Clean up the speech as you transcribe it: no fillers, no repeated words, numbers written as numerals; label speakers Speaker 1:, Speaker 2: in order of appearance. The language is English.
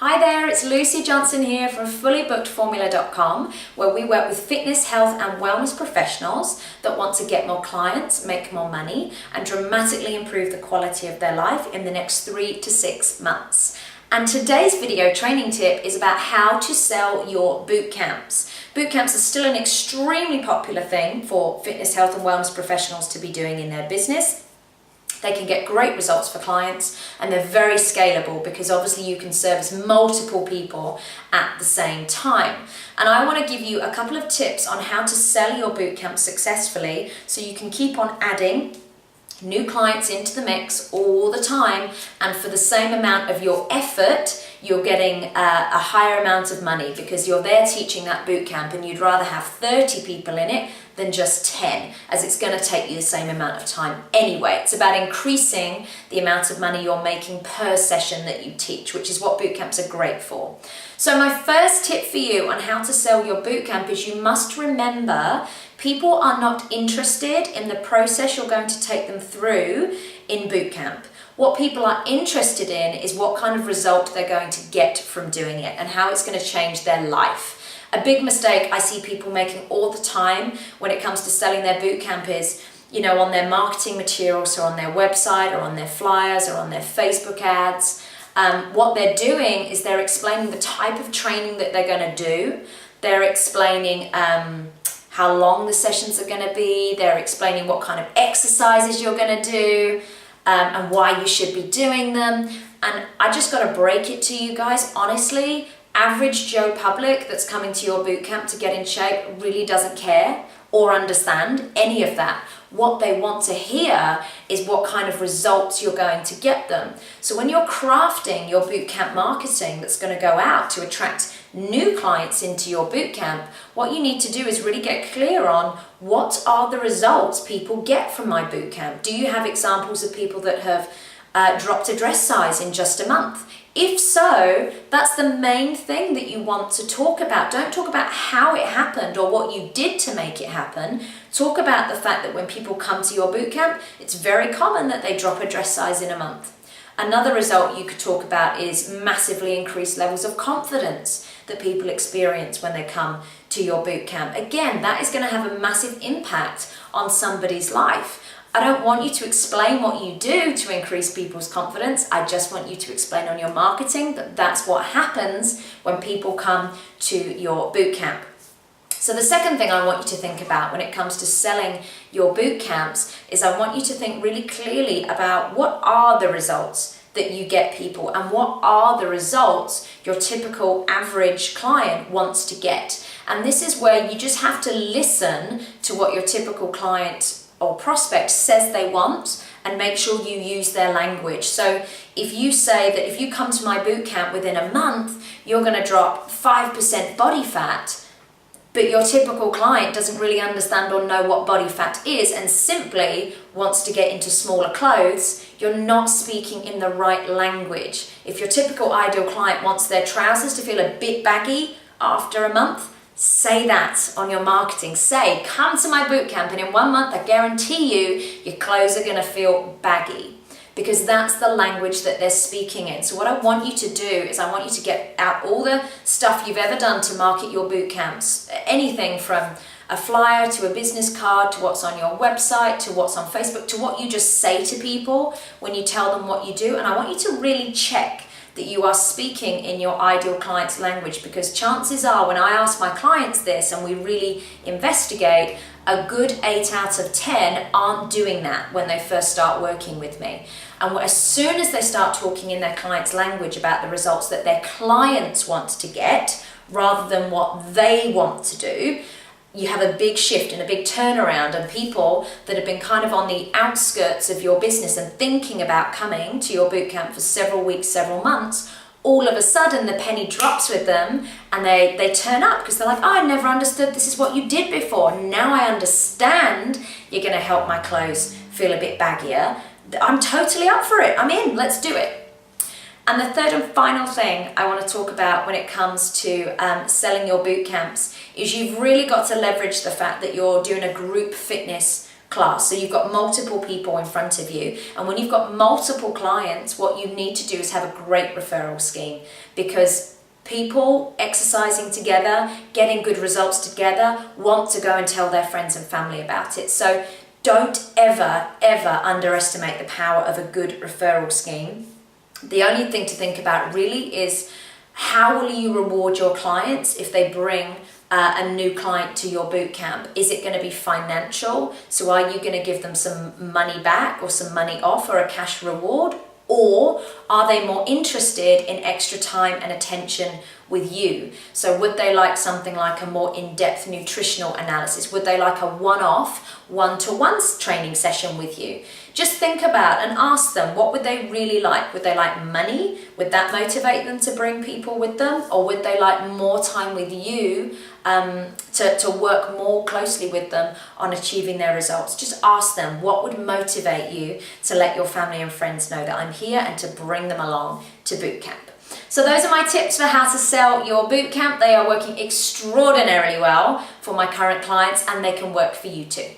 Speaker 1: Hi there, it's Lucy Johnson here from fullybookedformula.com, where we work with fitness, health and wellness professionals that want to get more clients, make more money and dramatically improve the quality of their life in the next 3 to 6 months. And today's video training tip is about how to sell your boot camps. Boot camps are still an extremely popular thing for fitness, health and wellness professionals to be doing in their business. They can get great results for clients and they're very scalable because obviously you can service multiple people at the same time. And I want to give you a couple of tips on how to sell your bootcamp successfully so you can keep on adding new clients into the mix all the time, and for the same amount of your effort you're getting a higher amount of money because you're there teaching that boot camp and you'd rather have 30 people in it than just 10, as it's going to take you the same amount of time anyway. It's about increasing the amount of money you're making per session that you teach, which is what boot camps are great for. So my first tip for you on how to sell your boot camp is you must remember people are not interested in the process you're going to take them through in boot camp. What people are interested in is what kind of result they're going to get from doing it and how it's going to change their life. A big mistake I see people making all the time when it comes to selling their boot camp is, on their marketing materials or on their website or on their flyers or on their Facebook ads, what they're doing is they're explaining the type of training that they're going to do. They're explaining how long the sessions are going to be. They're explaining what kind of exercises you're going to do and why you should be doing them. And I just got to break it to you guys, honestly, average Joe public that's coming to your boot camp to get in shape really doesn't care or understand any of that. What they want to hear is what kind of results you're going to get them. So when you're crafting your boot camp marketing that's going to go out to attract new clients into your boot camp, what you need to do is really get clear on what are the results people get from my boot camp. Do you have examples of people that have dropped a dress size in just a month? If so, that's the main thing that you want to talk about. Don't talk about how it happened or what you did to make it happen. Talk about the fact that when people come to your bootcamp, it's very common that they drop a dress size in a month. Another result you could talk about is massively increased levels of confidence that people experience when they come to your bootcamp. Again, that is going to have a massive impact on somebody's life. I don't want you to explain what you do to increase people's confidence. I just want you to explain on your marketing that that's what happens when people come to your bootcamp. So the second thing I want you to think about when it comes to selling your boot camps is I want you to think really clearly about what are the results that you get people and what are the results your typical average client wants to get. And this is where you just have to listen to what your typical client or prospect says they want and make sure you use their language. So if you say that if you come to my boot camp within a month, you're going to drop 5% body fat, but your typical client doesn't really understand or know what body fat is and simply wants to get into smaller clothes, you're not speaking in the right language. If your typical ideal client wants their trousers to feel a bit baggy after a month, say that on your marketing. Say, come to my bootcamp and in 1 month I guarantee you your clothes are going to feel baggy, because that's the language that they're speaking in. So what I want you to do is I want you to get out all the stuff you've ever done to market your bootcamps, anything from a flyer to a business card to what's on your website to what's on Facebook to what you just say to people when you tell them what you do. And I want you to really check that you are speaking in your ideal client's language, because chances are when I ask my clients this and we really investigate, a good 8 out of 10 aren't doing that when they first start working with me. And as soon as they start talking in their client's language about the results that their clients want to get rather than what they want to do, you have a big shift and a big turnaround, and people that have been kind of on the outskirts of your business and thinking about coming to your bootcamp for several weeks, several months, all of a sudden the penny drops with them and they turn up because they're like, oh, I never understood this is what you did before. Now I understand you're going to help my clothes feel a bit baggier. I'm totally up for it. I'm in. Let's do it. And the third and final thing I want to talk about when it comes to selling your boot camps is you've really got to leverage the fact that you're doing a group fitness class. So you've got multiple people in front of you. And when you've got multiple clients, what you need to do is have a great referral scheme, because people exercising together, getting good results together, want to go and tell their friends and family about it. So don't ever, ever underestimate the power of a good referral scheme. The only thing to think about really is, how will you reward your clients if they bring a new client to your bootcamp? Is it going to be financial? So are you going to give them some money back or some money off or a cash reward? Or are they more interested in extra time and attention with you? So would they like something like a more in-depth nutritional analysis? Would they like a one-off, one-to-one training session with you? Just think about and ask them, what would they really like? Would they like money? Would that motivate them to bring people with them? Or would they like more time with you, to work more closely with them on achieving their results? Just ask them, what would motivate you to let your family and friends know that I'm here, and to bring them along to bootcamp. So those are my tips for how to sell your bootcamp. They are working extraordinarily well for my current clients, and they can work for you too.